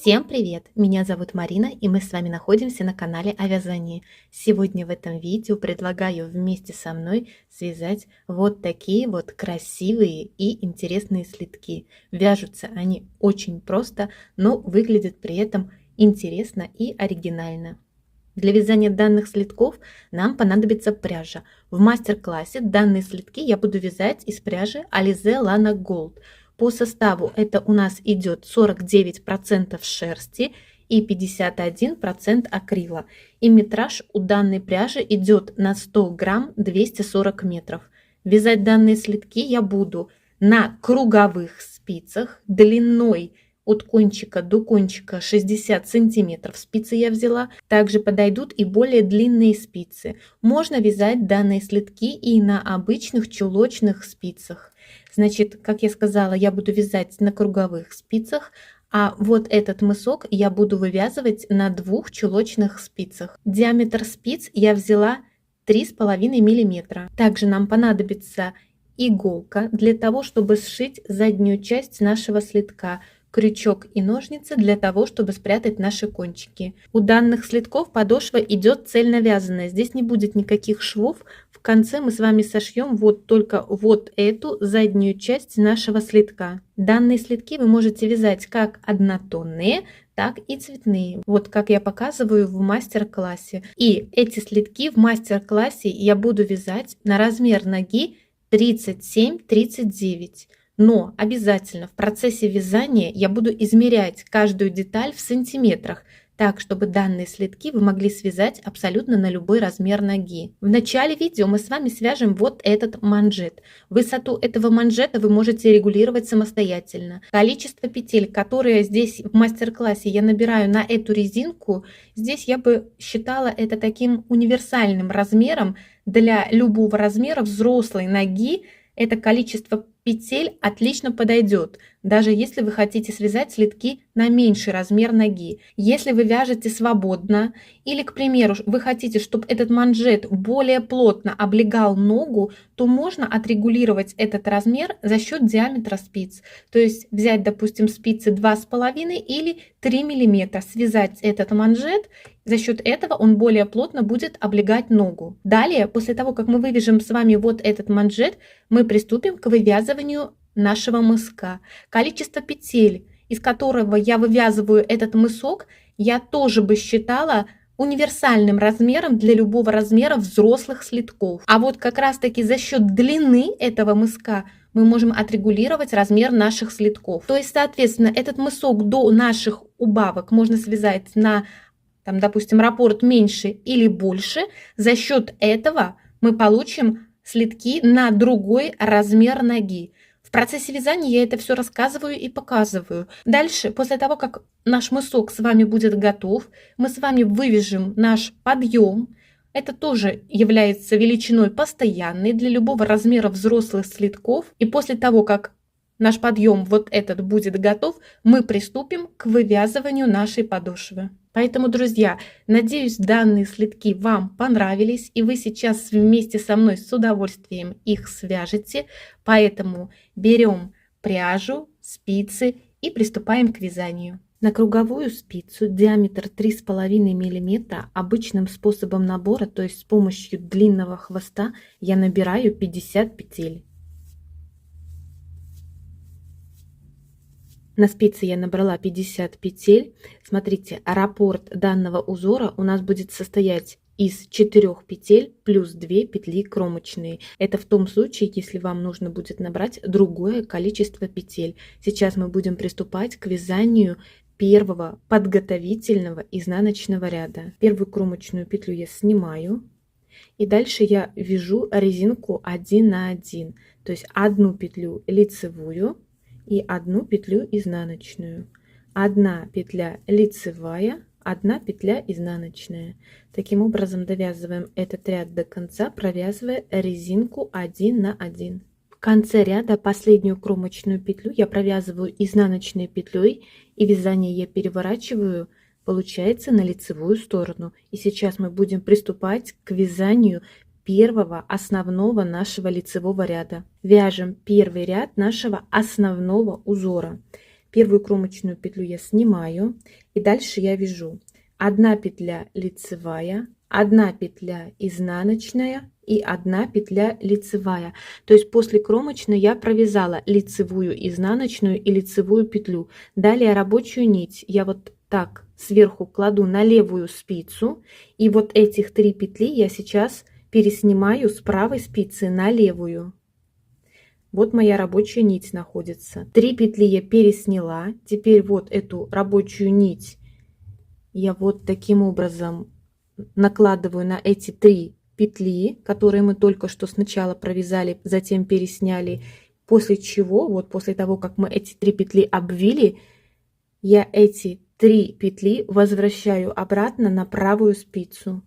Всем привет! Меня зовут Марина, и мы с вами находимся на канале о вязании. Сегодня в этом видео предлагаю вместе со мной связать вот такие вот красивые и интересные слитки. Вяжутся они очень просто, но выглядят при этом интересно и оригинально. Для вязания данных слитков нам понадобится пряжа. В мастер-классе данные слитки я буду вязать из пряжи Alize Lana Gold. По составу это у нас идет 49% шерсти и 51% акрила. И метраж у данной пряжи идет на 100 грамм 240 метров. Вязать данные слитки я буду на круговых спицах длиной от кончика до кончика 60 сантиметров спицы я взяла. Также подойдут и более длинные спицы. Можно вязать данные слитки и на обычных чулочных спицах. Значит, как я сказала, я буду вязать на круговых спицах, а вот этот мысок я буду вывязывать на двух чулочных спицах. Диаметр спиц я взяла 3,5 мм. Также нам понадобится иголка для того, чтобы сшить заднюю часть нашего слитка, крючок и ножницы для того, чтобы спрятать наши кончики. У данных слитков подошва идет цельно вязаная, здесь не будет никаких швов. В конце мы с вами сошьем вот только вот эту заднюю часть нашего слитка. Данные слитки вы можете вязать как однотонные, так и цветные, вот как я показываю в мастер-классе. И эти слитки в мастер-классе я буду вязать на размер ноги 37-39. Но обязательно в процессе вязания я буду измерять каждую деталь в сантиметрах, так, чтобы данные слитки вы могли связать абсолютно на любой размер ноги. В начале видео мы с вами свяжем вот этот манжет. Высоту этого манжета вы можете регулировать самостоятельно. Количество петель, которые здесь в мастер-классе я набираю на эту резинку, здесь я бы считала это таким универсальным размером для любого размера взрослой ноги. Это количество петель отлично подойдет, даже если вы хотите связать слитки на меньший размер ноги. Если вы вяжете свободно или, к примеру, вы хотите, чтобы этот манжет более плотно облегал ногу, то можно отрегулировать этот размер за счет диаметра спиц. То есть взять, допустим, спицы 2,5 или 3 мм, связать этот манжет, за счет этого он более плотно будет облегать ногу. Далее, после того, как мы вывяжем с вами вот этот манжет, мы приступим к вывязыванию нашего мыска. Количество петель, из которого я вывязываю этот мысок, я тоже бы считала универсальным размером для любого размера взрослых слитков. А вот как раз таки за счет длины этого мыска мы можем отрегулировать размер наших слитков. То есть, соответственно, этот мысок до наших убавок можно связать на, там, допустим, раппорт меньше или больше. За счет этого мы получим слитки на другой размер ноги. В процессе вязания я это все рассказываю и показываю. Дальше, после того, как наш мысок с вами будет готов, мы с вами вывяжем наш подъем. Это тоже является величиной постоянной для любого размера взрослых слитков. И после того, как наш подъем вот этот будет готов, мы приступим к вывязыванию нашей подошвы. Поэтому, друзья, надеюсь, данные слитки вам понравились, и вы сейчас вместе со мной с удовольствием их свяжете. Поэтому берем пряжу, спицы и приступаем к вязанию. На круговую спицу диаметр 3,5 мм обычным способом набора, то есть с помощью длинного хвоста, я набираю 50 петель. На спице я набрала 50 петель. Смотрите, раппорт данного узора у нас будет состоять из 4 петель плюс 2 петли кромочные. Это в том случае, если вам нужно будет набрать другое количество петель. Сейчас мы будем приступать к вязанию первого подготовительного изнаночного ряда. Первую кромочную петлю я снимаю. И дальше я вяжу резинку 1 на 1. То есть одну петлю лицевую и одну петлю изнаночную. Одна петля лицевая, одна петля изнаночная. Таким образом довязываем этот ряд до конца, провязывая резинку 1 на 1. В конце ряда последнюю кромочную петлю я провязываю изнаночной петлей, и вязание я переворачиваю, получается, на лицевую сторону. И сейчас мы будем приступать к вязанию первого основного нашего лицевого ряда. Вяжем первый ряд нашего основного узора. Первую кромочную петлю я снимаю, и дальше я вяжу 1 петля лицевая, 1 петля изнаночная и 1 петля лицевая. То есть после кромочной я провязала лицевую, изнаночную и лицевую петлю. Далее рабочую нить я вот так сверху кладу на левую спицу, и вот этих 3 петли я сейчас переснимаю с правой спицы на левую. Вот моя рабочая нить находится. 3 петли я пересняла. Теперь вот эту рабочую нить я вот таким образом накладываю на эти 3 петли, которые мы только что сначала провязали, затем пересняли. После чего, вот после того, как мы эти 3 петли обвили, я эти 3 петли возвращаю обратно на правую спицу.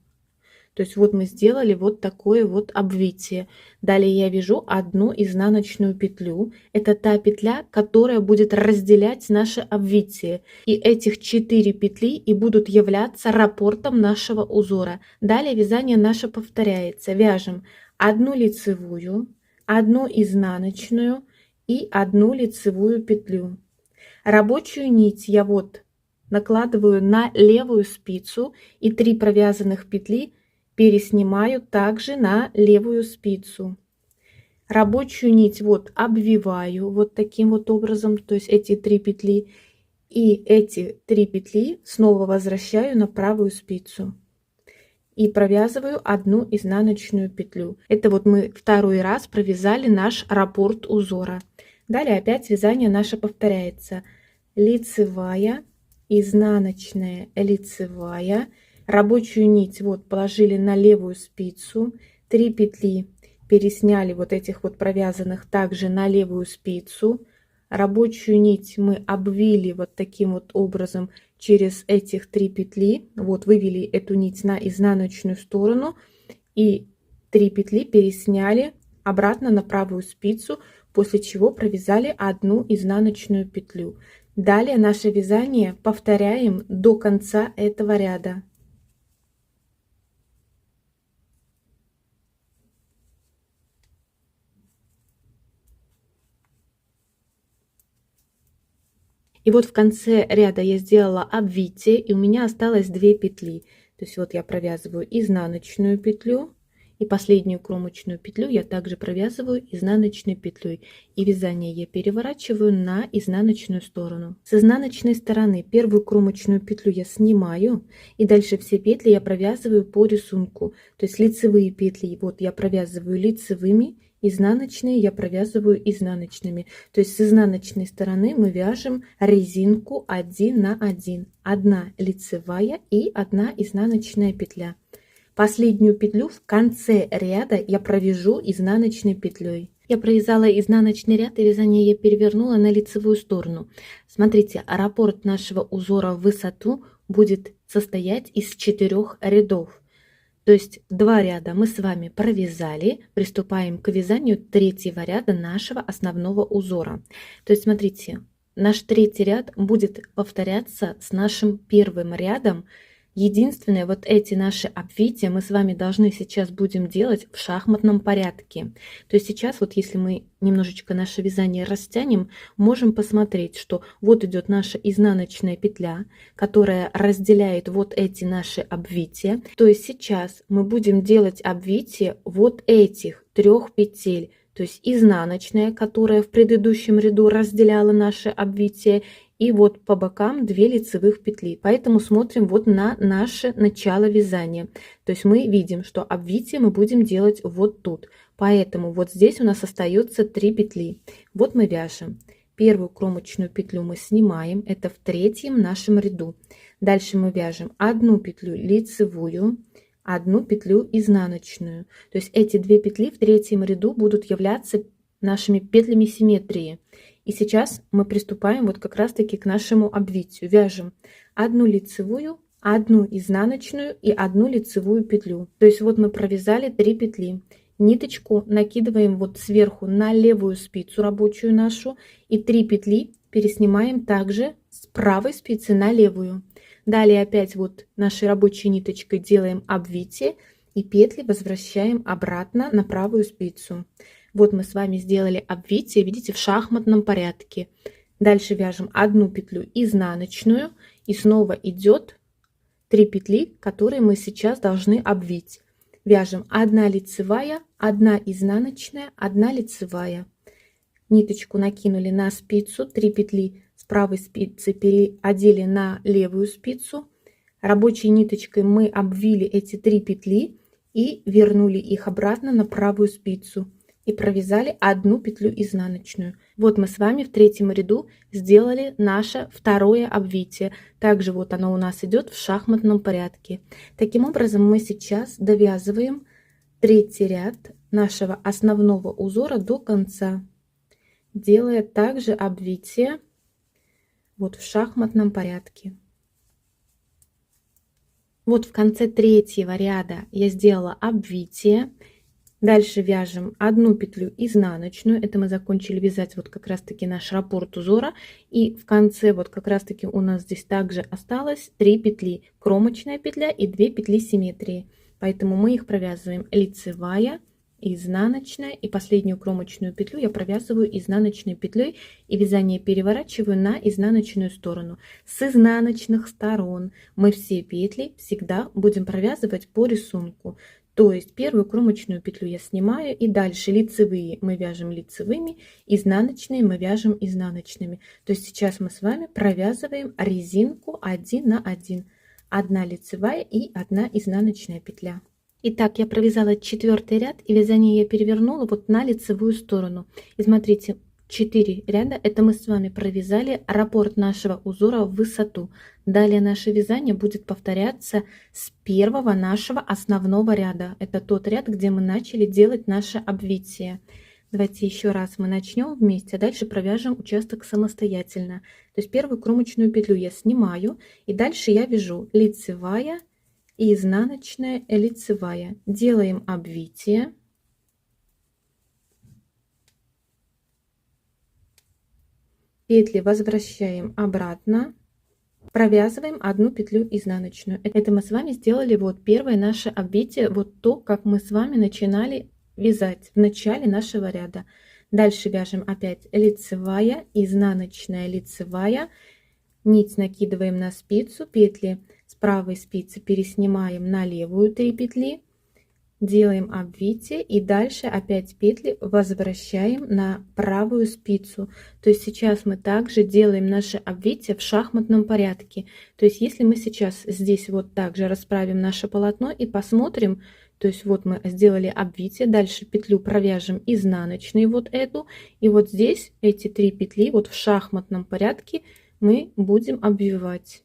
То есть вот мы сделали вот такое вот обвитие. Далее я вяжу 1 изнаночную петлю. Это та петля, которая будет разделять наше обвитие. И этих 4 петли и будут являться раппортом нашего узора. Далее вязание наше повторяется. Вяжем 1 лицевую, 1 изнаночную и 1 лицевую петлю. Рабочую нить я вот накладываю на левую спицу, и 3 провязанных петли переснимаю также на левую спицу. Рабочую нить вот обвиваю вот таким вот образом, то есть эти 3 петли, и эти 3 петли снова возвращаю на правую спицу и провязываю 1 изнаночную петлю. Это вот мы второй раз провязали наш раппорт узора. Далее опять вязание наше повторяется. Лицевая, изнаночная, лицевая. Рабочую нить вот положили на левую спицу, 3 петли пересняли вот этих вот провязанных также на левую спицу. Рабочую нить мы обвили вот таким вот образом через этих 3 петли. Вот вывели эту нить на изнаночную сторону и 3 петли пересняли обратно на правую спицу, после чего провязали 1 изнаночную петлю. Далее наше вязание повторяем до конца этого ряда. И вот в конце ряда я сделала обвитие, и у меня осталось 2 петли. То есть вот я провязываю изнаночную петлю, и последнюю кромочную петлю я также провязываю изнаночной петлей. И вязание я переворачиваю на изнаночную сторону. С изнаночной стороны первую кромочную петлю я снимаю, и дальше все петли я провязываю по рисунку. То есть лицевые петли вот я провязываю лицевыми, изнаночные я провязываю изнаночными. То есть с изнаночной стороны мы вяжем резинку 1 на 1. 1 лицевая и 1 изнаночная петля. Последнюю петлю в конце ряда я провяжу изнаночной петлей. Я провязала изнаночный ряд, и вязание я перевернула на лицевую сторону. Смотрите, раппорт нашего узора в высоту будет состоять из 4 рядов. То есть 2 ряда мы с вами провязали, приступаем к вязанию 3-го ряда нашего основного узора. То есть смотрите, наш 3-й ряд будет повторяться с нашим 1-м рядом. Единственное, вот эти наши обвития мы с вами должны сейчас будем делать в шахматном порядке. То есть сейчас вот если мы немножечко наше вязание растянем, можем посмотреть, что вот идет наша изнаночная петля, которая разделяет вот эти наши обвития. То есть сейчас мы будем делать обвитие вот этих 3 петель. То есть изнаночная, которая в предыдущем ряду разделяла наши обвития, и вот по бокам 2 лицевых петли. Поэтому смотрим вот на наше начало вязания. То есть мы видим, что обвитие мы будем делать вот тут. Поэтому вот здесь у нас остается 3 петли. Вот мы вяжем. Первую кромочную петлю мы снимаем. Это в 3-м нашем ряду. Дальше мы вяжем 1 петлю лицевую, 1 петлю изнаночную. То есть эти 2 петли в 3-м ряду будут являться нашими петлями симметрии. И сейчас мы приступаем вот как раз таки к нашему обвитию. Вяжем 1 лицевую, 1 изнаночную и 1 лицевую петлю. То есть вот мы провязали 3 петли. Ниточку накидываем вот сверху на левую спицу рабочую нашу, и 3 петли переснимаем также с правой спицы на левую. Далее опять вот нашей рабочей ниточкой делаем обвитие, и петли возвращаем обратно на правую спицу. Вот мы с вами сделали обвитие, видите, в шахматном порядке. Дальше вяжем 1 петлю изнаночную и снова идет 3 петли, которые мы сейчас должны обвить. Вяжем 1 лицевая, 1 изнаночная, 1 лицевая. Ниточку накинули на спицу, 3 петли с правой спицы переодели на левую спицу. Рабочей ниточкой мы обвили эти 3 петли и вернули их обратно на правую спицу и провязали 1 петлю изнаночную. Вот мы с вами в третьем ряду сделали наше второе обвитие. Также вот оно у нас идет в шахматном порядке. Таким образом мы сейчас довязываем третий ряд нашего основного узора до конца, делая также обвитие вот в шахматном порядке. Вот в конце третьего ряда я сделала обвитие. Дальше вяжем 1 петлю изнаночную. Это мы закончили вязать вот как раз таки наш раппорт узора. И в конце вот как раз таки у нас здесь также осталось 3 петли. Кромочная петля и 2 петли симметрии. Поэтому мы их провязываем лицевая, изнаночная, и последнюю кромочную петлю я провязываю изнаночной петлей и вязание переворачиваю на изнаночную сторону. С изнаночных сторон мы все петли всегда будем провязывать по рисунку. То есть первую кромочную петлю я снимаю, и дальше лицевые мы вяжем лицевыми, изнаночные мы вяжем изнаночными. То есть сейчас мы с вами провязываем резинку 1 на 1, 1 лицевая и 1 изнаночная петля. Итак, я провязала 4 ряд, и вязание я перевернула вот на лицевую сторону. И смотрите, 4 ряда, это мы с вами провязали раппорт нашего узора в высоту. Далее наше вязание будет повторяться с первого нашего основного ряда. Это тот ряд, где мы начали делать наше обвитие. Давайте еще раз мы начнем вместе, а дальше провяжем участок самостоятельно. То есть первую кромочную петлю я снимаю, и дальше я вяжу лицевая и изнаночная, лицевая. Делаем обвитие. Петли возвращаем обратно. Провязываем 1 петлю изнаночную. Это мы с вами сделали вот первое наше обвитие, вот то, как мы с вами начинали вязать в начале нашего ряда. Дальше вяжем опять лицевая, изнаночная, лицевая. Нить накидываем на спицу, петли с правой спицы переснимаем на левую 3 петли, делаем обвитие и дальше опять петли возвращаем на правую спицу. То есть сейчас мы также делаем наше обвитие в шахматном порядке. То есть если мы сейчас здесь вот также расправим наше полотно и посмотрим, то есть вот мы сделали обвитие, дальше петлю провяжем изнаночной вот эту, и вот здесь эти 3 петли вот в шахматном порядке мы будем обвивать.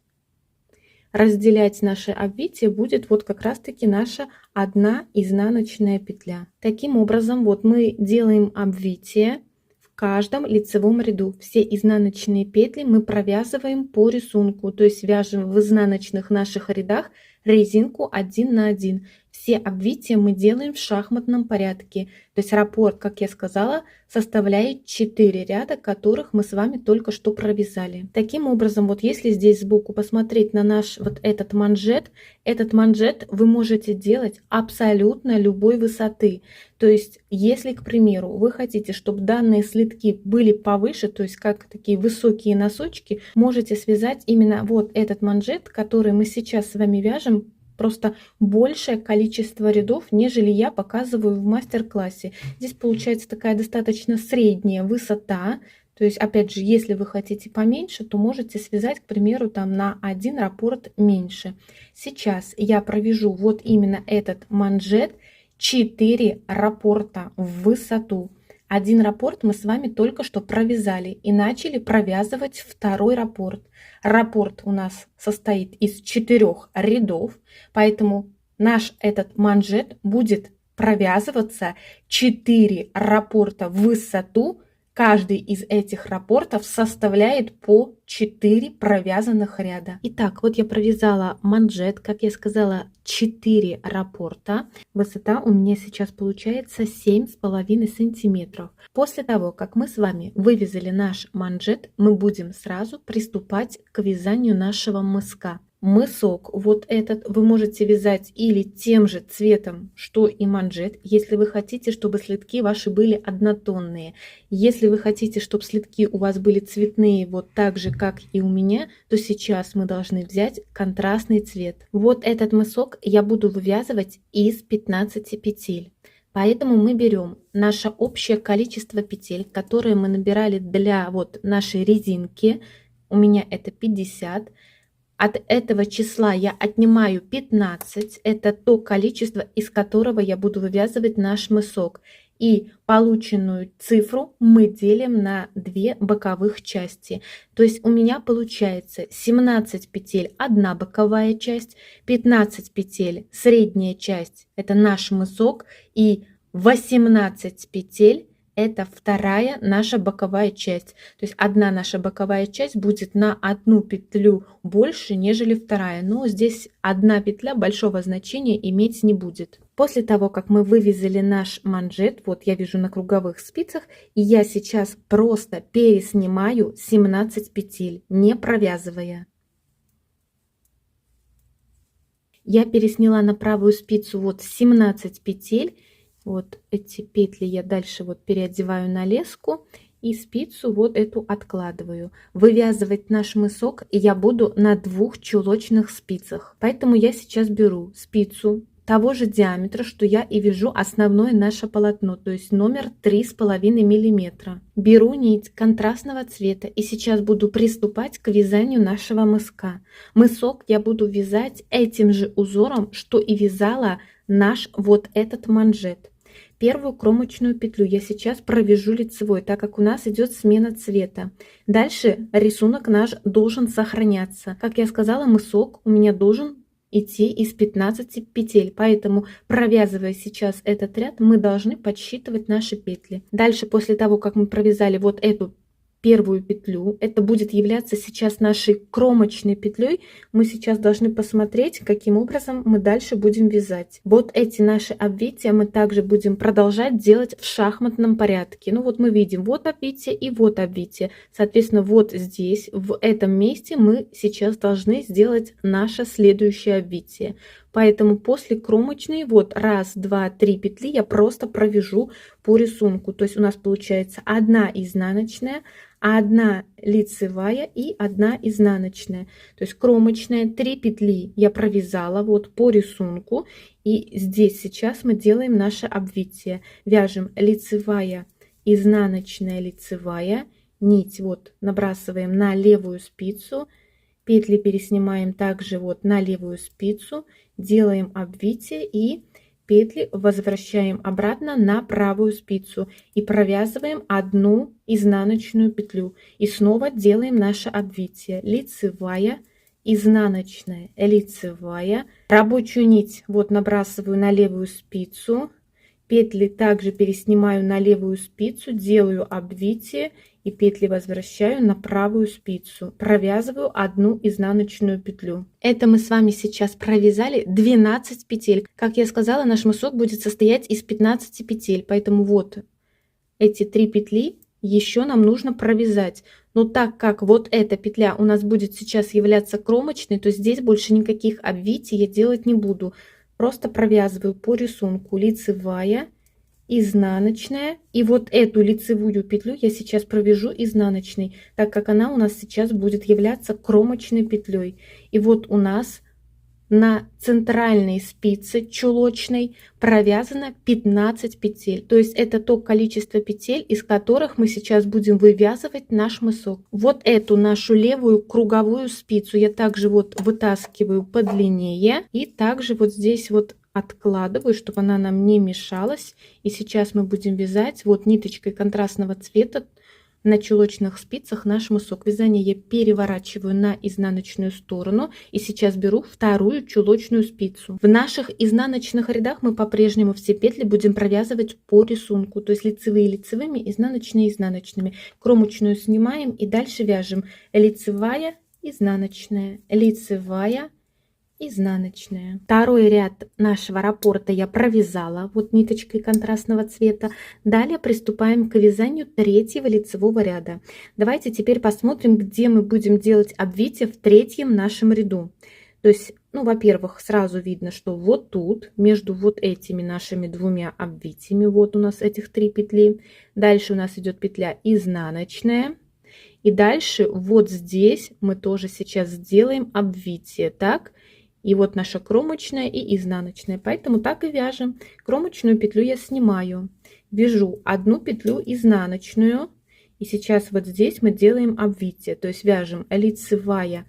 Разделять наше обвитие будет вот как раз таки наша 1 изнаночная петля. Таким образом вот мы делаем обвитие в каждом лицевом ряду. Все изнаночные петли мы провязываем по рисунку, то есть вяжем в изнаночных наших рядах резинку 1 на 1. Все обвития мы делаем в шахматном порядке. То есть раппорт, как я сказала, составляет 4 ряда, которых мы с вами только что провязали. Таким образом, вот если здесь сбоку посмотреть на наш вот этот манжет вы можете делать абсолютно любой высоты. То есть если, к примеру, вы хотите, чтобы данные слитки были повыше, то есть как такие высокие носочки, можете связать именно вот этот манжет, который мы сейчас с вами вяжем, просто большее количество рядов, нежели я показываю в мастер-классе. Здесь получается такая достаточно средняя высота. То есть, опять же, если вы хотите поменьше, то можете связать, к примеру, там на 1 раппорт меньше. Сейчас я провяжу вот именно этот манжет 4 раппорта в высоту. 1 раппорт мы с вами только что провязали и начали провязывать второй раппорт. Раппорт у нас состоит из 4 рядов, поэтому наш этот манжет будет провязываться 4 раппорта в высоту. Каждый из этих раппортов составляет по 4 провязанных ряда. Итак, вот я провязала манжет, как я сказала, 4 раппорта. Высота у меня сейчас получается 7,5 сантиметров. После того, как мы с вами вывязали наш манжет, мы будем сразу приступать к вязанию нашего мыска. мысок вот этот вы можете вязать или тем же цветом, что и манжет, если вы хотите, чтобы следки ваши были однотонные. Если вы хотите, чтобы следки у вас были цветные, вот так же, как и у меня, то сейчас мы должны взять контрастный цвет. Вот этот мысок я буду вывязывать из 15 петель. Поэтому мы берем наше общее количество петель, которые мы набирали для вот нашей резинки. У меня это 50. От этого числа я отнимаю 15. Это то количество, из которого я буду вывязывать наш мысок. И полученную цифру мы делим на 2 боковых части. То есть у меня получается 17 петель одна боковая часть, 15 петель средняя часть, это наш мысок, и 18 петель это вторая наша боковая часть. То есть одна наша боковая часть будет на одну петлю больше, нежели вторая. Но здесь одна петля большого значения иметь не будет. После того, как мы вывязали наш манжет, вот я вяжу на круговых спицах, и я сейчас просто переснимаю 17 петель, не провязывая. Я пересняла на правую спицу вот 17 петель. Вот эти петли я дальше вот переодеваю на леску и спицу вот эту откладываю. Вывязывать наш мысок я буду на 2 чулочных спицах. Поэтому я сейчас беру спицу того же диаметра, что я и вяжу основное наше полотно, то есть номер 3,5 миллиметра. Беру нить контрастного цвета и сейчас буду приступать к вязанию нашего мыска. Мысок я буду вязать этим же узором, что и вязала наш вот этот манжет. Первую кромочную петлю я сейчас провяжу лицевой, так как у нас идет смена цвета. Дальше рисунок наш должен сохраняться. Как я сказала, мысок у меня должен идти из 15 петель, поэтому, провязывая сейчас этот ряд, мы должны подсчитывать наши петли. Дальше, после того, как мы провязали вот эту первую петлю, это будет являться сейчас нашей кромочной петлей, мы сейчас должны посмотреть, каким образом мы дальше будем вязать. Вот эти наши обвития мы также будем продолжать делать в шахматном порядке. Ну вот мы видим вот обвитие и вот обвитие. Соответственно, вот здесь, в этом месте мы сейчас должны сделать наше следующее обвитие. Поэтому после кромочной вот 1, 2, 3 петли я просто провяжу по рисунку. То есть у нас получается 1 изнаночная, 1 лицевая и 1 изнаночная. То есть кромочная 3 петли я провязала вот по рисунку. И здесь сейчас мы делаем наше обвитие. Вяжем лицевая, изнаночная, лицевая. Нить вот набрасываем на левую спицу. Петли переснимаем также вот на левую спицу. Делаем обвитие и петли возвращаем обратно на правую спицу и провязываем 1 изнаночную петлю и снова делаем наше обвитие. Лицевая, изнаночная, лицевая. Рабочую нить вот набрасываю на левую спицу, петли также переснимаю на левую спицу, делаю обвитие и петли возвращаю на правую спицу, провязываю 1 изнаночную петлю. Это мы с вами сейчас провязали 12 петель. Как я сказала, наш мысок будет состоять из 15 петель, поэтому вот эти 3 петли еще нам нужно провязать. Но так как вот эта петля у нас будет сейчас являться кромочной, то здесь больше никаких обвитий я делать не буду. Просто провязываю по рисунку лицевая, изнаночная, и вот эту лицевую петлю я сейчас провяжу изнаночной, так как она у нас сейчас будет являться кромочной петлей. И вот у нас на центральной спице чулочной провязано 15 петель, то есть это то количество петель, из которых мы сейчас будем вывязывать наш мысок. Вот эту нашу левую круговую спицу я также вот вытаскиваю подлиннее и также вот здесь вот откладываю, чтобы она нам не мешалась. И сейчас мы будем вязать вот ниточкой контрастного цвета на чулочных спицах наш мысок. Вязание я переворачиваю на изнаночную сторону и сейчас беру вторую чулочную спицу. В наших изнаночных рядах мы по-прежнему все петли будем провязывать по рисунку, то есть лицевые лицевыми, изнаночные изнаночными. Кромочную снимаем и дальше вяжем лицевая, изнаночная, лицевая, изнаночная. Второй ряд нашего раппорта я провязала вот ниточкой контрастного цвета. Далее приступаем к вязанию третьего лицевого ряда. Давайте теперь посмотрим, где мы будем делать обвитие в третьем нашем ряду. То есть, ну, во-первых, сразу видно, что вот тут, между вот этими нашими двумя обвитиями, вот у нас этих 3 петли. Дальше у нас идет петля изнаночная. И дальше вот здесь мы тоже сейчас сделаем обвитие, так? И вот наша кромочная и изнаночная. Поэтому так и вяжем. Кромочную петлю я снимаю, вяжу одну петлю изнаночную. И сейчас вот здесь мы делаем обвитие. То есть вяжем лицевая,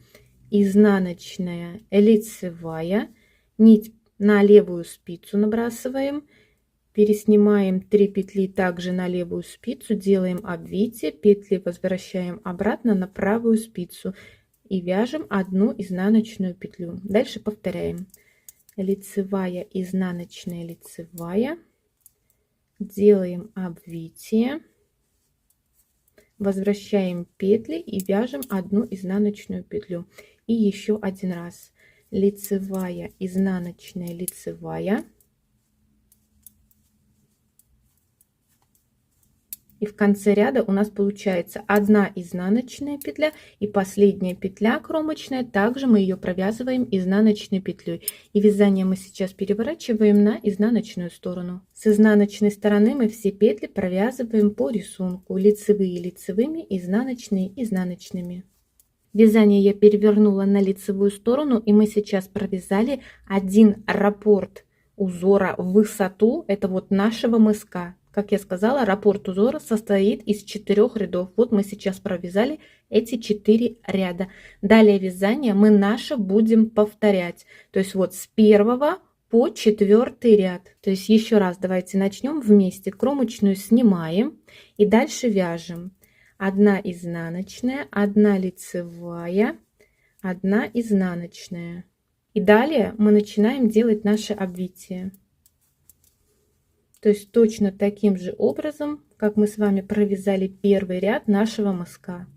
изнаночная, лицевая. Нить на левую спицу набрасываем. Переснимаем 3 петли также на левую спицу, делаем обвитие, петли возвращаем обратно на правую спицу и вяжем одну изнаночную петлю. Дальше повторяем. Лицевая, изнаночная, лицевая. Делаем обвитие. Возвращаем петли и вяжем одну изнаночную петлю. И еще один раз. Лицевая, изнаночная, лицевая. И в конце ряда у нас получается одна изнаночная петля и последняя петля кромочная. Также мы ее провязываем изнаночной петлей. И вязание мы сейчас переворачиваем на изнаночную сторону. С изнаночной стороны мы все петли провязываем по рисунку. Лицевые лицевыми, изнаночные изнаночными. Вязание я перевернула на лицевую сторону, и мы сейчас провязали один раппорт узора в высоту. Это вот нашего мыска. Как я сказала, раппорт узора состоит из 4 рядов. Вот мы сейчас провязали эти 4 ряда. Далее вязание мы наше будем повторять. То есть вот с 1 по 4 ряд. То есть еще раз давайте начнем вместе. Кромочную снимаем и дальше вяжем. 1 изнаночная, 1 лицевая, 1 изнаночная. И далее мы начинаем делать наше обвитие. То есть точно таким же образом, как мы с вами провязали первый ряд нашего мыска.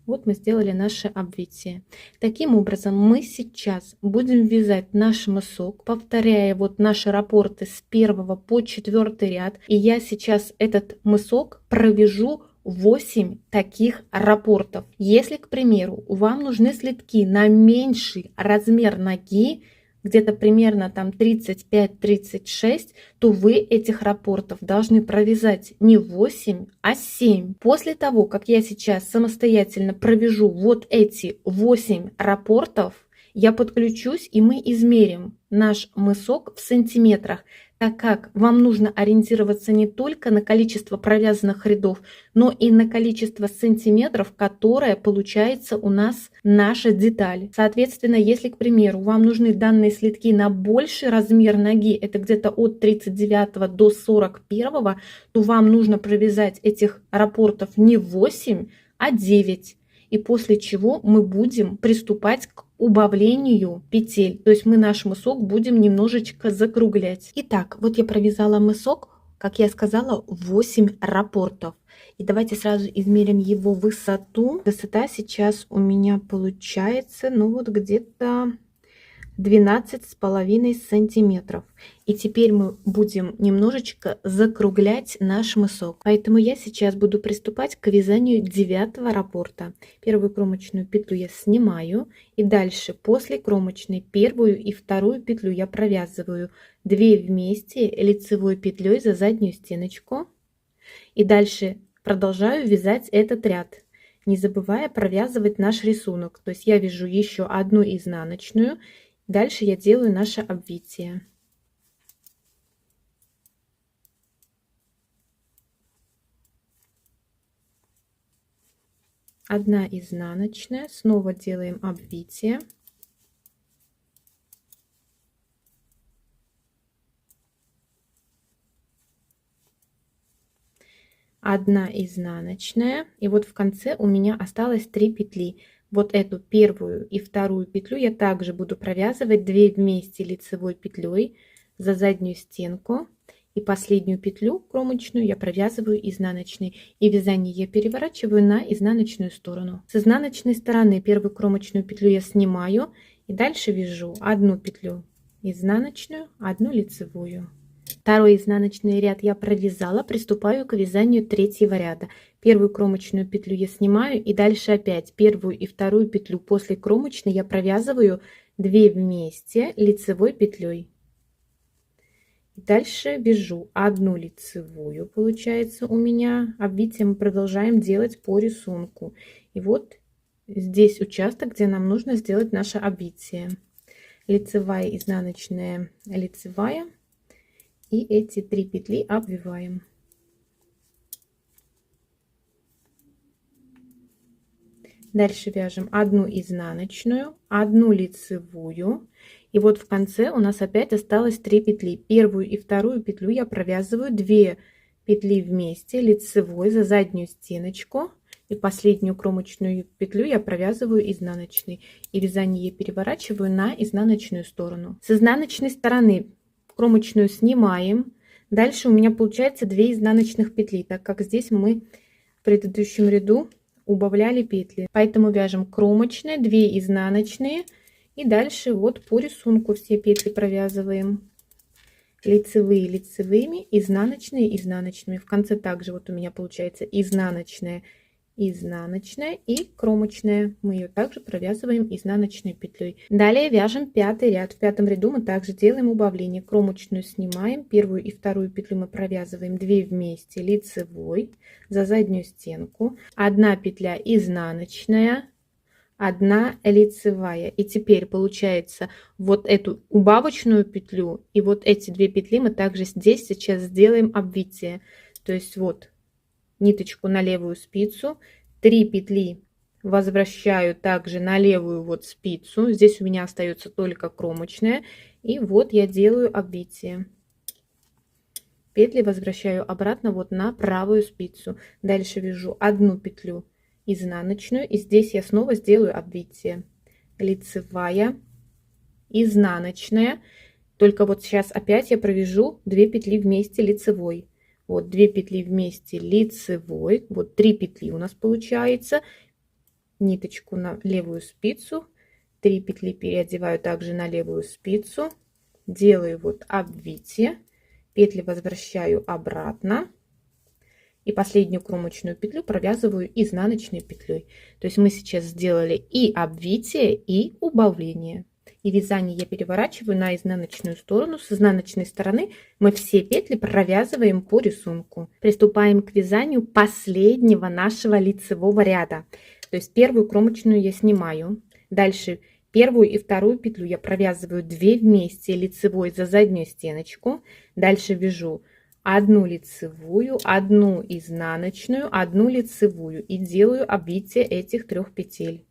Вот мы сделали наше обвитие. Таким образом мы сейчас будем вязать наш мысок, повторяя вот наши раппорты с 1 по 4 ряд. И я сейчас этот мысок провяжу 8 таких раппортов. Если, к примеру, вам нужны следки на меньший размер ноги, где-то примерно там 35-36, то вы этих раппортов должны провязать не 8, а 7. После того, как я сейчас самостоятельно провяжу вот эти 8 раппортов, я подключусь и мы измерим наш мысок в сантиметрах, так как вам нужно ориентироваться не только на количество провязанных рядов, но и на количество сантиметров, которое получается у нас наша деталь. Соответственно, если, к примеру, вам нужны данные следки на больший размер ноги, это где-то от 39 до 41, то вам нужно провязать этих раппортов не 8, а 9. И после чего мы будем приступать к убавлению петель. То есть мы наш мысок будем немножечко закруглять. Итак, вот я провязала мысок, как я сказала, 8 раппортов. И давайте сразу измерим его высоту. Высота сейчас у меня получается, ну вот где-то 12,5 сантиметров. И теперь мы будем немножечко закруглять наш мысок. Поэтому я сейчас буду приступать к вязанию 9 раппорта. Первую кромочную петлю я снимаю. И дальше после кромочной первую и вторую петлю я провязываю 2 вместе лицевой петлей за заднюю стеночку. И дальше продолжаю вязать этот ряд, не забывая провязывать наш рисунок. То есть я вяжу еще одну изнаночную. Дальше я делаю наше обвитие. Одна изнаночная, снова делаем обвитие. Одна изнаночная, и вот в конце у меня осталось 3 петли. Вот эту первую и вторую петлю я также буду провязывать 2 вместе лицевой петлей за заднюю стенку, и последнюю петлю кромочную я провязываю изнаночной, и вязание я переворачиваю на изнаночную сторону. С изнаночной стороны первую кромочную петлю я снимаю и дальше вяжу одну петлю изнаночную, одну лицевую. Второй изнаночный ряд я провязала, приступаю к вязанию третьего ряда. Первую кромочную петлю я снимаю и дальше опять первую и вторую петлю после кромочной я провязываю 2 вместе лицевой петлей. Дальше вяжу одну лицевую, получается у меня. Обвитие мы продолжаем делать по рисунку. И вот здесь участок, где нам нужно сделать наше обвитие. Лицевая, изнаночная, лицевая. И эти 3 петли обвиваем. Дальше вяжем одну изнаночную, одну лицевую. И вот в конце у нас опять осталось 3 петли. Первую и вторую петлю я провязываю 2 петли вместе лицевой за заднюю стеночку. И последнюю кромочную петлю я провязываю изнаночной. И вязание я переворачиваю на изнаночную сторону. С изнаночной стороны кромочную снимаем. Дальше у меня получается 2 изнаночных петли, так как здесь мы в предыдущем ряду убавляли петли. Поэтому вяжем кромочные, 2 изнаночные. И дальше вот по рисунку все петли провязываем. Лицевые лицевыми, изнаночные изнаночными. В конце также вот у меня получается изнаночная, изнаночная и кромочная. Мы ее также провязываем изнаночной петлей. Далее вяжем 5-й ряд. В 5-м ряду мы также делаем убавление. Кромочную снимаем, первую и вторую петлю мы провязываем 2 вместе лицевой за заднюю стенку, 1 петля изнаночная, 1 лицевая. И теперь получается вот эту убавочную петлю и вот эти 2 петли мы также здесь сейчас сделаем обвитие. То есть вот ниточку на левую спицу, 3 петли возвращаю также на левую вот спицу. Здесь у меня остается только кромочная. И вот я делаю обвитие. Петли возвращаю обратно вот на правую спицу. Дальше вяжу 1 петлю изнаночную. И здесь я снова сделаю обвитие. Лицевая, изнаночная. Только вот сейчас опять я провяжу 2 петли вместе лицевой. Вот 2 петли вместе лицевой. Вот 3 петли у нас получается. Ниточку на левую спицу. 3 петли переодеваю также на левую спицу. Делаю вот обвитие. Петли возвращаю обратно. И последнюю кромочную петлю провязываю изнаночной петлей. То есть мы сейчас сделали и обвитие, и убавление. И вязание я переворачиваю на изнаночную сторону. С изнаночной стороны мы все петли провязываем по рисунку. Приступаем к вязанию последнего нашего лицевого ряда. То есть первую кромочную я снимаю. Дальше первую и вторую петлю я провязываю 2 вместе лицевой за заднюю стеночку. Дальше вяжу 1 лицевую, 1 изнаночную, 1 лицевую. И делаю обвитие этих 3 петель.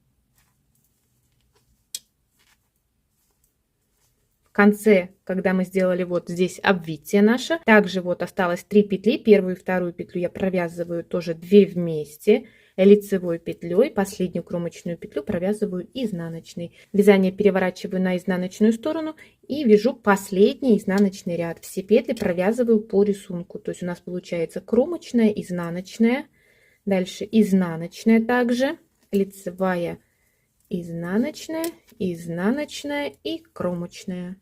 В конце, когда мы сделали вот здесь обвитие наше, также вот осталось 3 петли. Первую и вторую петлю я провязываю тоже 2 вместе лицевой петлей. Последнюю кромочную петлю провязываю изнаночной. Вязание переворачиваю на изнаночную сторону и вяжу последний изнаночный ряд. Все петли провязываю по рисунку. То есть у нас получается кромочная, изнаночная, дальше изнаночная также, лицевая, изнаночная, изнаночная и кромочная.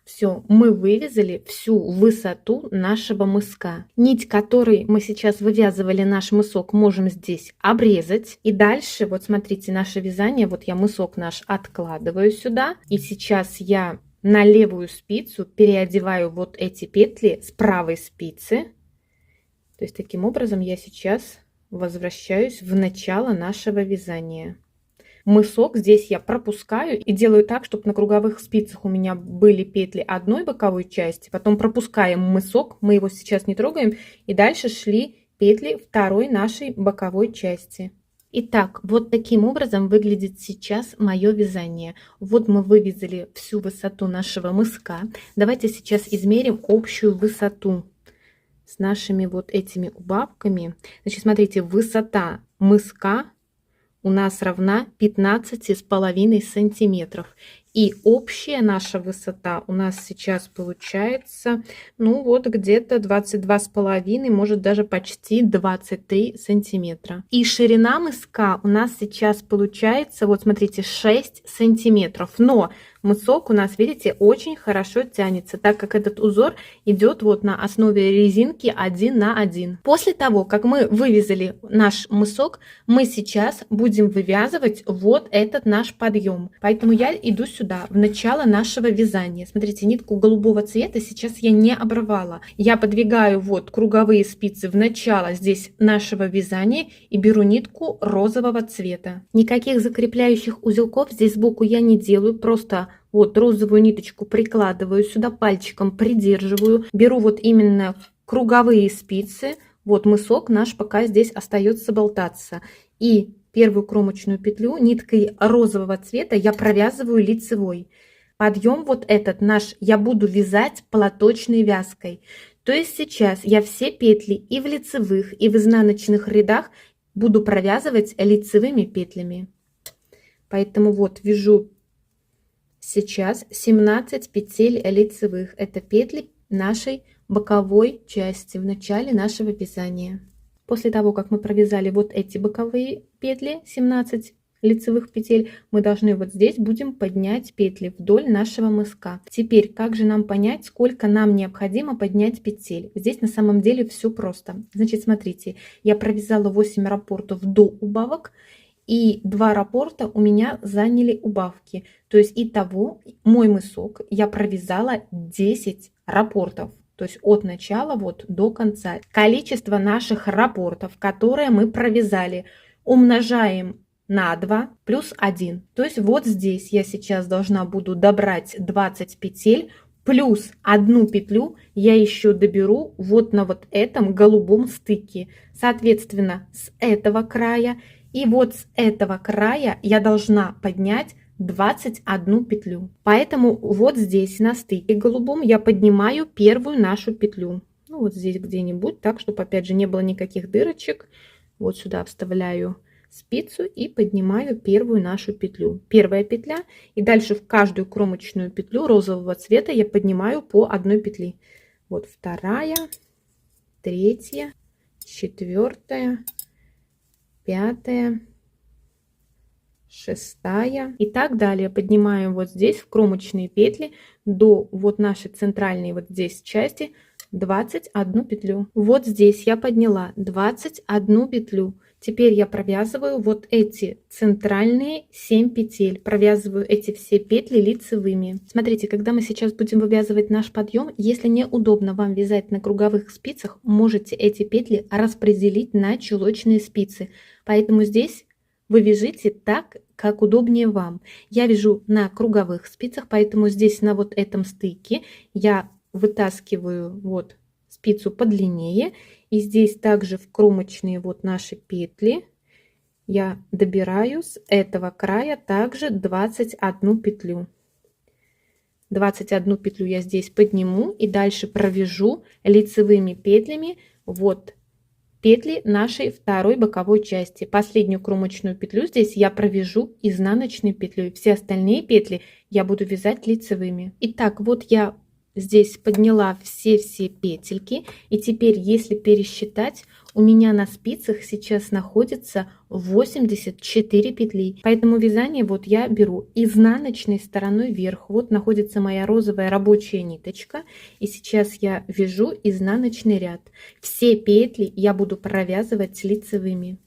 Все, мы вывязали всю высоту нашего мыска. Нить, которой мы сейчас вывязывали наш мысок, можем здесь обрезать. И дальше, вот смотрите, наше вязание, вот я мысок наш откладываю сюда. И сейчас я на левую спицу переодеваю вот эти петли с правой спицы. То есть таким образом я сейчас возвращаюсь в начало нашего вязания. Мысок здесь я пропускаю и делаю так, чтобы на круговых спицах у меня были петли одной боковой части, потом пропускаем мысок, мы его сейчас не трогаем, и дальше шли петли второй нашей боковой части. Итак, вот таким образом выглядит сейчас мое вязание. Вот мы вывязали всю высоту нашего мыска. Давайте сейчас измерим общую высоту с нашими вот этими убавками. Значит, смотрите, высота мыска у нас равна 15,5 сантиметров. И общая наша высота у нас сейчас получается, ну вот где-то 22,5, может даже почти 23 сантиметра. И ширина мыска у нас сейчас получается, вот смотрите, 6 сантиметров. Но мысок у нас, видите, очень хорошо тянется, так как этот узор идет вот на основе резинки 1 на 1. После того, как мы вывязали наш мысок, мы сейчас будем вывязывать вот этот наш подъем. Поэтому я иду сюда, в начало нашего вязания. Смотрите, нитку голубого цвета сейчас я не обрывала. Я подвигаю вот круговые спицы в начало здесь нашего вязания и беру нитку розового цвета. Никаких закрепляющих узелков здесь сбоку я не делаю, просто вот розовую ниточку прикладываю сюда, пальчиком придерживаю, беру вот именно круговые спицы, вот мысок наш пока здесь остается болтаться. И первую кромочную петлю ниткой розового цвета я провязываю лицевой. Подъем вот этот наш я буду вязать платочной вязкой. То есть сейчас я все петли и в лицевых, и в изнаночных рядах буду провязывать лицевыми петлями. Поэтому вот вяжу сейчас 17 петель лицевых. Это петли нашей боковой части в начале нашего вязания. После того, как мы провязали вот эти боковые петли, 17 лицевых петель, мы должны вот здесь будем поднять петли вдоль нашего мыска. Теперь, как же нам понять, сколько нам необходимо поднять петель? Здесь на самом деле все просто. Значит, смотрите, я провязала 8 раппортов до убавок, и 2 раппорта у меня заняли убавки. То есть итого мой мысок я провязала 10 раппортов. То есть от начала вот до конца. Количество наших раппортов, которые мы провязали, умножаем на 2 плюс 1. То есть вот здесь я сейчас должна буду добрать 20 петель, плюс 1 петлю я еще доберу вот на вот этом голубом стыке. Соответственно, с этого края и вот с этого края я должна поднять 21 петлю. Поэтому вот здесь на стыке голубом я поднимаю первую нашу петлю. Ну вот здесь где-нибудь, так, чтобы опять же не было никаких дырочек. Вот сюда вставляю спицу и поднимаю первую нашу петлю. Первая петля, и дальше в каждую кромочную петлю розового цвета я поднимаю по одной петли. Вот вторая, третья, четвертая, пятая, шестая и так далее. Поднимаем вот здесь в кромочные петли до вот нашей центральной вот здесь части 21 петлю. Вот здесь я подняла 21 петлю. Теперь я провязываю вот эти центральные 7 петель. Провязываю эти все петли лицевыми. Смотрите, когда мы сейчас будем вывязывать наш подъем, если неудобно вам вязать на круговых спицах, можете эти петли распределить на чулочные спицы. Поэтому здесь вы вяжите так, как удобнее вам. Я вяжу на круговых спицах, поэтому здесь на вот этом стыке я вытаскиваю вот спицу подлиннее. И здесь также в кромочные вот наши петли я добираю с этого края также 21 петлю. 21 петлю я здесь подниму и дальше провяжу лицевыми петлями вот петли нашей второй боковой части. Последнюю кромочную петлю здесь я провяжу изнаночной петлей. Все остальные петли я буду вязать лицевыми. Итак, вот я здесь подняла все петельки, и теперь, если пересчитать, у меня на спицах сейчас находится 84 петли. Поэтому вязание вот я беру изнаночной стороной вверх. Вот находится моя розовая рабочая ниточка, и сейчас я вяжу изнаночный ряд. Все петли я буду провязывать лицевыми.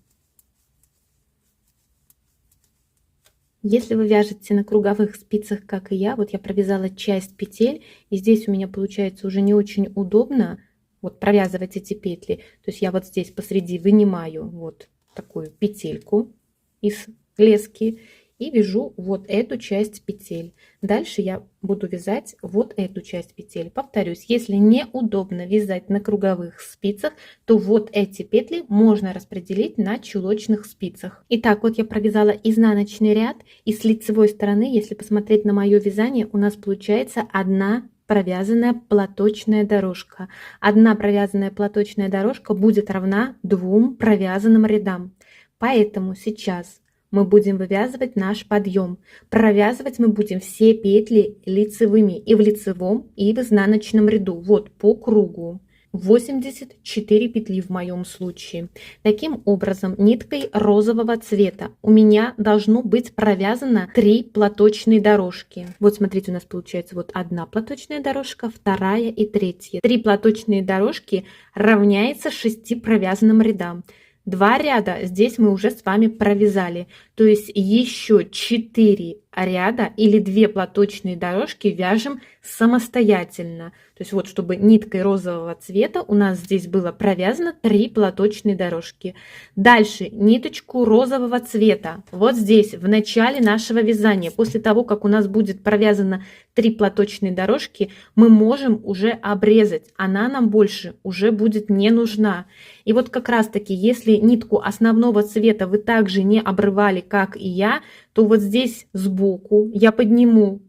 Если вы вяжете на круговых спицах, как и я, вот я провязала часть петель, и здесь у меня получается уже не очень удобно вот провязывать эти петли. То есть я вот здесь посреди вынимаю вот такую петельку из лески и вяжу вот эту часть петель. Дальше я буду вязать вот эту часть петель. Повторюсь, если неудобно вязать на круговых спицах, то вот эти петли можно распределить на чулочных спицах. Итак, вот я провязала изнаночный ряд, и с лицевой стороны, если посмотреть на мое вязание, у нас получается одна провязанная платочная дорожка. Одна провязанная платочная дорожка будет равна 2 провязанным рядам. Поэтому сейчас мы будем вывязывать наш подъем. Провязывать мы будем все петли лицевыми и в лицевом, и в изнаночном ряду. Вот по кругу. 84 петли в моем случае. Таким образом, ниткой розового цвета у меня должно быть провязано 3 платочные дорожки. Вот смотрите, у нас получается вот одна платочная дорожка, вторая и третья. 3 платочные дорожки равняется 6 провязанным рядам. 2 ряда здесь мы уже с вами провязали, то есть еще 4 ряда или 2 платочные дорожки вяжем самостоятельно. То есть вот, чтобы ниткой розового цвета у нас здесь было провязано 3 платочные дорожки. Дальше ниточку розового цвета вот здесь в начале нашего вязания, после того как у нас будет провязано 3 платочные дорожки, мы можем уже обрезать, она нам больше уже будет не нужна. И вот как раз таки, если нитку основного цвета вы также не обрывали, как и я, то вот здесь сбоку я подниму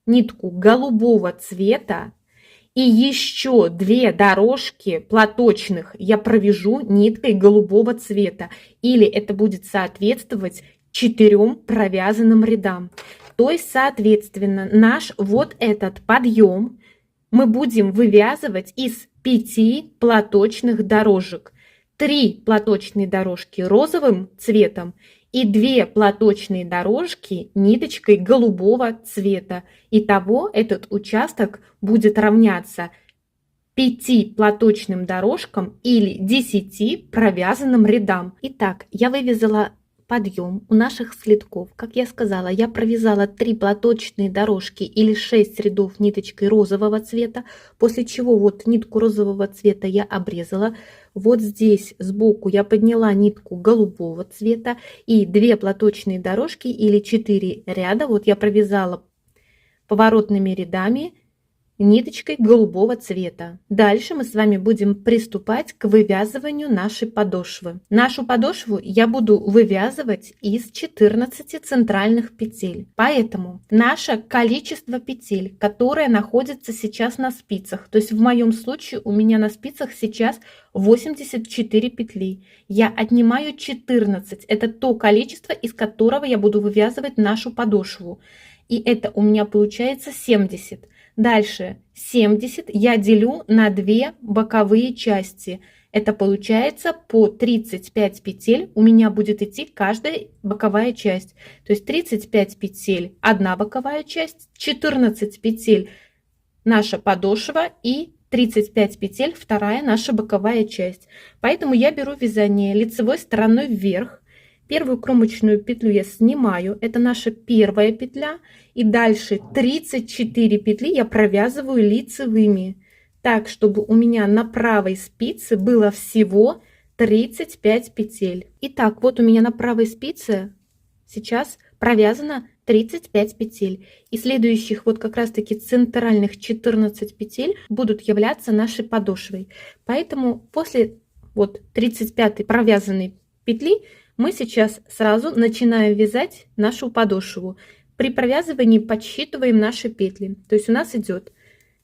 нитку голубого цвета и еще 2 дорожки платочных я провяжу ниткой голубого цвета, или это будет соответствовать 4 провязанным рядам. То есть, соответственно, наш вот этот подъем мы будем вывязывать из 5 платочных дорожек. 3 платочные дорожки розовым цветом и 2 платочные дорожки ниточкой голубого цвета. Итого этот участок будет равняться 5 платочным дорожкам или 10 провязанным рядам. Итак, я вывязала подъем у наших следков. Как я сказала, я провязала 3 платочные дорожки или 6 рядов ниточкой розового цвета, после чего вот нитку розового цвета я обрезала. Вот здесь сбоку я подняла нитку голубого цвета и 2 платочные дорожки или 4 ряда вот я провязала поворотными рядами ниточкой голубого цвета. Дальше мы с вами будем приступать к вывязыванию нашей подошвы. Нашу подошву я буду вывязывать из 14 центральных петель. Поэтому наше количество петель, которое находится сейчас на спицах, то есть в моем случае у меня на спицах сейчас 84 петли. Я отнимаю 14. Это то количество, из которого я буду вывязывать нашу подошву. И это у меня получается 70. Дальше 70 я делю на 2 боковые части. Это получается по 35 петель у меня будет идти каждая боковая часть. То есть 35 петель одна боковая часть, 14 петель наша подошва и 35 петель вторая наша боковая часть. Поэтому я беру вязание лицевой стороной вверх. Первую кромочную петлю я снимаю, это наша первая петля, и дальше 34 петли я провязываю лицевыми, так, чтобы у меня на правой спице было всего 35 петель. Итак, вот у меня на правой спице сейчас провязано 35 петель, и следующих вот как раз таки центральных 14 петель будут являться нашей подошвой. Поэтому после вот 35 провязанной петли мы сейчас сразу начинаем вязать нашу подошву. При провязывании подсчитываем наши петли. То есть у нас идет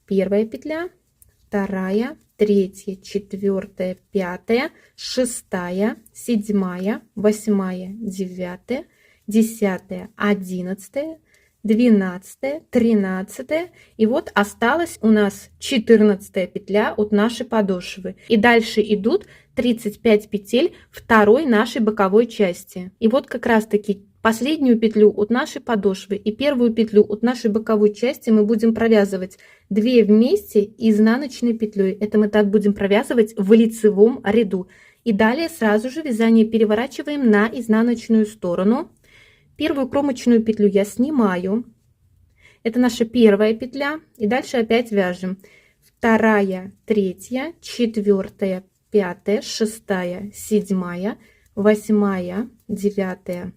первая петля, вторая, третья, четвертая, пятая, шестая, седьмая, восьмая, девятая, 10, 11, 12, 13. И вот осталась у нас 14 петля от нашей подошвы. И дальше идут 35 петель второй нашей боковой части. И вот как раз таки последнюю петлю от нашей подошвы и первую петлю от нашей боковой части мы будем провязывать 2 вместе изнаночной петлей. Это мы так будем провязывать в лицевом ряду. И далее сразу же вязание переворачиваем на изнаночную сторону. Первую кромочную петлю я снимаю. Это наша первая петля. И дальше опять вяжем. Вторая, третья, четвертая, пятая, шестая, седьмая, восьмая, девятая,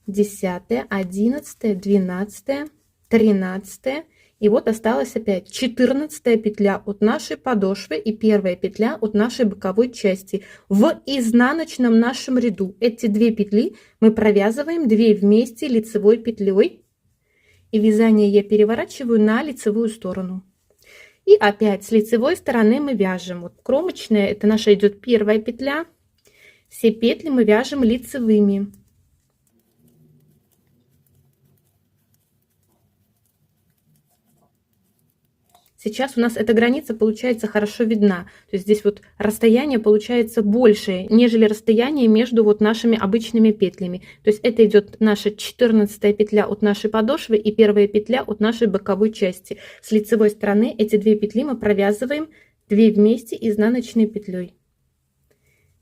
10, 11, 12, 13. И вот осталась опять 14 петля от нашей подошвы и первая петля от нашей боковой части в изнаночном нашем ряду. Эти 2 петли мы провязываем 2 вместе лицевой петлей, и вязание я переворачиваю на лицевую сторону. И опять с лицевой стороны мы вяжем. Вот кромочная, это наша идет первая петля. Все петли мы вяжем лицевыми. Сейчас у нас эта граница получается хорошо видна. То есть здесь вот расстояние получается больше, нежели расстояние между вот нашими обычными петлями. То есть это идет наша 14 петля от нашей подошвы и первая петля от нашей боковой части. С лицевой стороны эти две петли мы провязываем 2 вместе изнаночной петлей.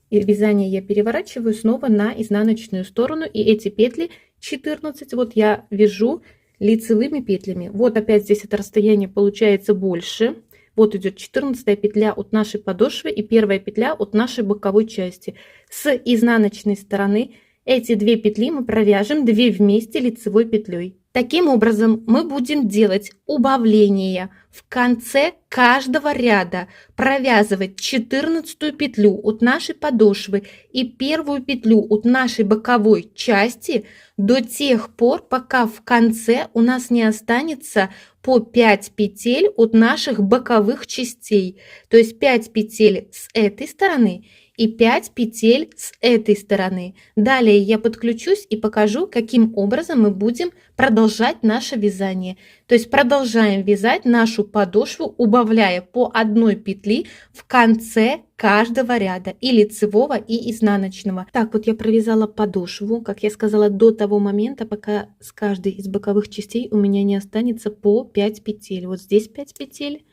И вязание я переворачиваю снова на изнаночную сторону, и эти петли 14 вот я вяжу лицевыми петлями. Вот опять здесь это расстояние получается больше. Вот идет 14 петля от нашей подошвы и первая петля от нашей боковой части. С изнаночной стороны эти 2 петли мы провяжем 2 вместе лицевой петлей. Таким образом мы будем делать убавление в конце каждого ряда, провязывать 14 петлю от нашей подошвы и первую петлю от нашей боковой части до тех пор, пока в конце у нас не останется по 5 петель от наших боковых частей. То есть 5 петель с этой стороны и 5 петель с этой стороны. Далее я подключусь и покажу, каким образом мы будем продолжать наше вязание. То есть продолжаем вязать нашу подошву, убавляя по одной петли в конце каждого ряда, и лицевого, и изнаночного. Так вот я провязала подошву, как я сказала, до того момента, пока с каждой из боковых частей у меня не останется по 5 петель. Вот здесь 5 петель.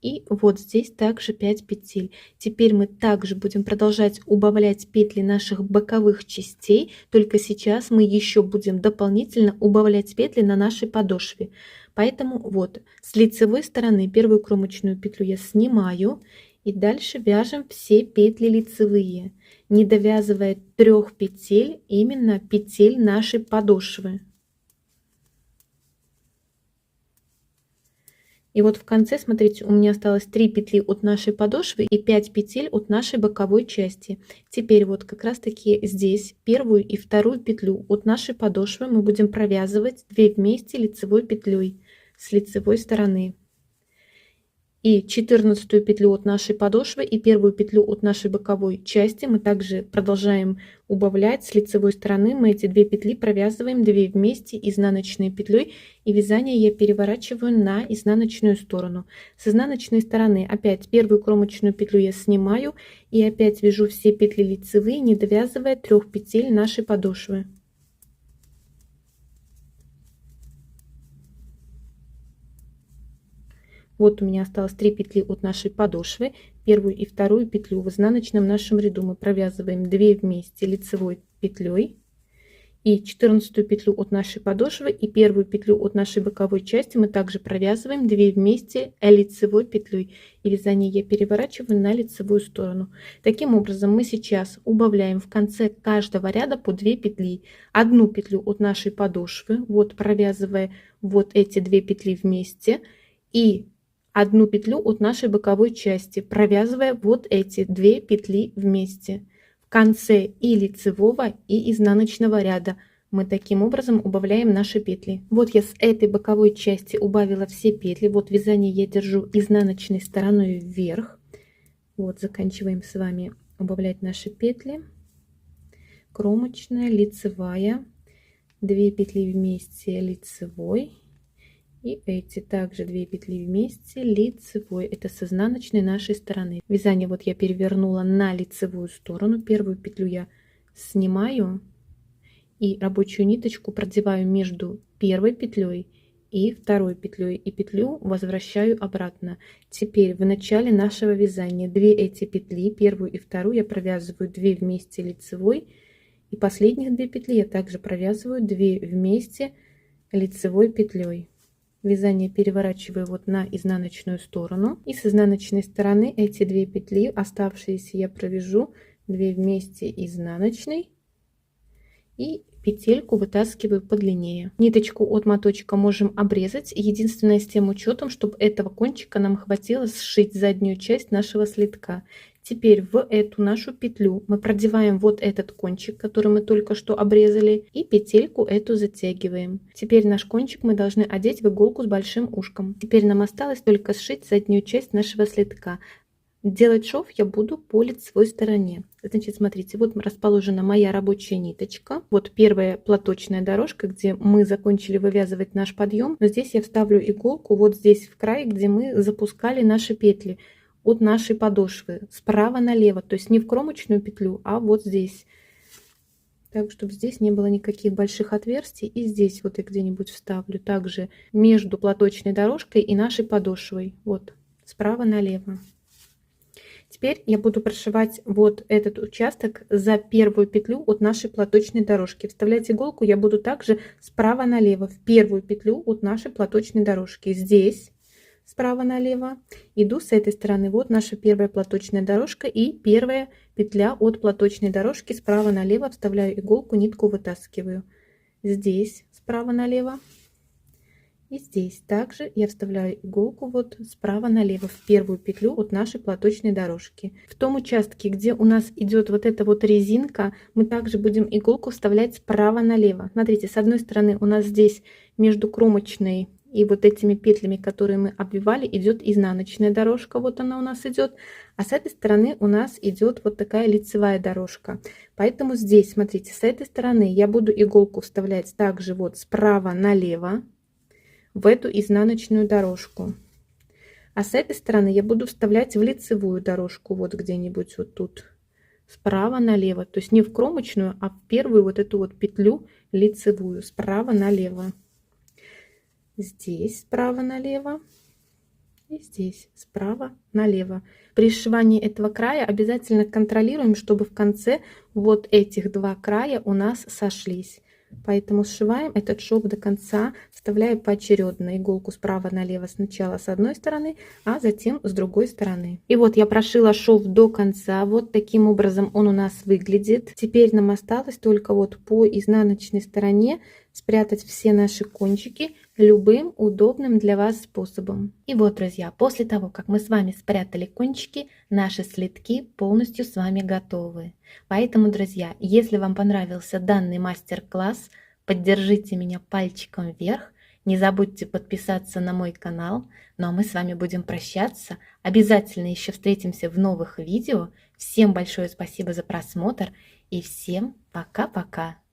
И вот здесь также 5 петель. Теперь мы также будем продолжать убавлять петли наших боковых частей, только сейчас мы еще будем дополнительно убавлять петли на нашей подошве. Поэтому вот с лицевой стороны первую кромочную петлю я снимаю и дальше вяжем все петли лицевые, не довязывая 3 петель, именно петель нашей подошвы. И вот в конце, смотрите, у меня осталось 3 петли от нашей подошвы и 5 петель от нашей боковой части. Теперь вот как раз таки здесь первую и вторую петлю от нашей подошвы мы будем провязывать 2 вместе лицевой петлей с лицевой стороны. И 14 петлю от нашей подошвы и первую петлю от нашей боковой части мы также продолжаем убавлять. С лицевой стороны мы эти 2 петли провязываем 2 вместе изнаночной петлей, и вязание я переворачиваю на изнаночную сторону. С изнаночной стороны опять первую кромочную петлю я снимаю и опять вяжу все петли лицевые, не довязывая 3 петель нашей подошвы. Вот у меня осталось 3 петли от нашей подошвы. Первую и вторую петлю в изнаночном нашем ряду мы провязываем 2 вместе лицевой петлей. И 14 петлю от нашей подошвы и первую петлю от нашей боковой части мы также провязываем 2 вместе лицевой петлей. И вязание я переворачиваю на лицевую сторону. Таким образом мы сейчас убавляем в конце каждого ряда по 2 петли. Одну петлю от нашей подошвы, вот провязывая вот эти 2 петли вместе, и одну петлю от нашей боковой части, провязывая вот эти 2 петли вместе. В конце и лицевого, и изнаночного ряда мы таким образом убавляем наши петли. Вот я с этой боковой части убавила все петли. Вот вязание я держу изнаночной стороной вверх. Вот заканчиваем с вами убавлять наши петли. Кромочная, лицевая, 2 петли вместе лицевой. И эти также 2 петли вместе лицевой, это с изнаночной нашей стороны. Вязание вот я перевернула на лицевую сторону, первую петлю я снимаю и рабочую ниточку продеваю между первой петлей и второй петлей, и петлю возвращаю обратно. Теперь в начале нашего вязания 2 эти петли, первую и вторую, я провязываю 2 вместе лицевой, и последних 2 петли я также провязываю 2 вместе лицевой петлей. Вязание переворачиваю вот на изнаночную сторону, и с изнаночной стороны эти 2 петли оставшиеся я провяжу 2 вместе изнаночной и петельку вытаскиваю подлиннее. Ниточку от моточка можем обрезать, единственное с тем учетом, чтобы этого кончика нам хватило сшить заднюю часть нашего слитка. Теперь в эту нашу петлю мы продеваем вот этот кончик, который мы только что обрезали, и петельку эту затягиваем. Теперь наш кончик мы должны одеть в иголку с большим ушком. Теперь нам осталось только сшить заднюю часть нашего слитка. Делать шов я буду по лицевой стороне. Значит, смотрите, вот расположена моя рабочая ниточка. Вот первая платочная дорожка, где мы закончили вывязывать наш подъем. Но здесь я вставлю иголку вот здесь в край, где мы запускали наши петли от нашей подошвы справа налево. То есть не в кромочную петлю, а вот здесь. Так, чтобы здесь не было никаких больших отверстий. И здесь вот я где-нибудь вставлю. Также между платочной дорожкой и нашей подошвой. Вот, справа налево. Теперь я буду прошивать вот этот участок за первую петлю от нашей платочной дорожки. Вставлять иголку я буду также справа налево в первую петлю от нашей платочной дорожки. Здесь справа налево иду с этой стороны. Вот наша первая платочная дорожка и первая петля от платочной дорожки. Справа налево вставляю иголку, нитку вытаскиваю. Здесь справа налево. И здесь также я вставляю иголку вот справа налево в первую петлю от нашей платочной дорожки. В том участке, где у нас идет вот эта вот резинка, мы также будем иголку вставлять справа налево. Смотрите, с одной стороны у нас здесь между кромочной и вот этими петлями, которые мы обвивали, идет изнаночная дорожка. Вот она у нас идет. А с этой стороны у нас идет вот такая лицевая дорожка. Поэтому здесь, смотрите, с этой стороны я буду иголку вставлять также вот справа налево в эту изнаночную дорожку, а с этой стороны я буду вставлять в лицевую дорожку вот где-нибудь вот тут справа налево, то есть не в кромочную, а в первую вот эту вот петлю лицевую справа налево. Здесь справа налево и здесь справа налево. При сшивании этого края обязательно контролируем, чтобы в конце вот этих два края у нас сошлись. Поэтому сшиваем этот шов до конца, вставляя поочередно иголку справа налево, сначала с одной стороны, а затем с другой стороны. И вот я прошила шов до конца. Вот таким образом он у нас выглядит. Теперь нам осталось только вот по изнаночной стороне спрятать все наши кончики любым удобным для вас способом. И вот, друзья, после того, как мы с вами спрятали кончики, наши слитки полностью с вами готовы. Поэтому, друзья, если вам понравился данный мастер-класс, поддержите меня пальчиком вверх. Не забудьте подписаться на мой канал. Ну а мы с вами будем прощаться. Обязательно еще встретимся в новых видео. Всем большое спасибо за просмотр и всем пока-пока.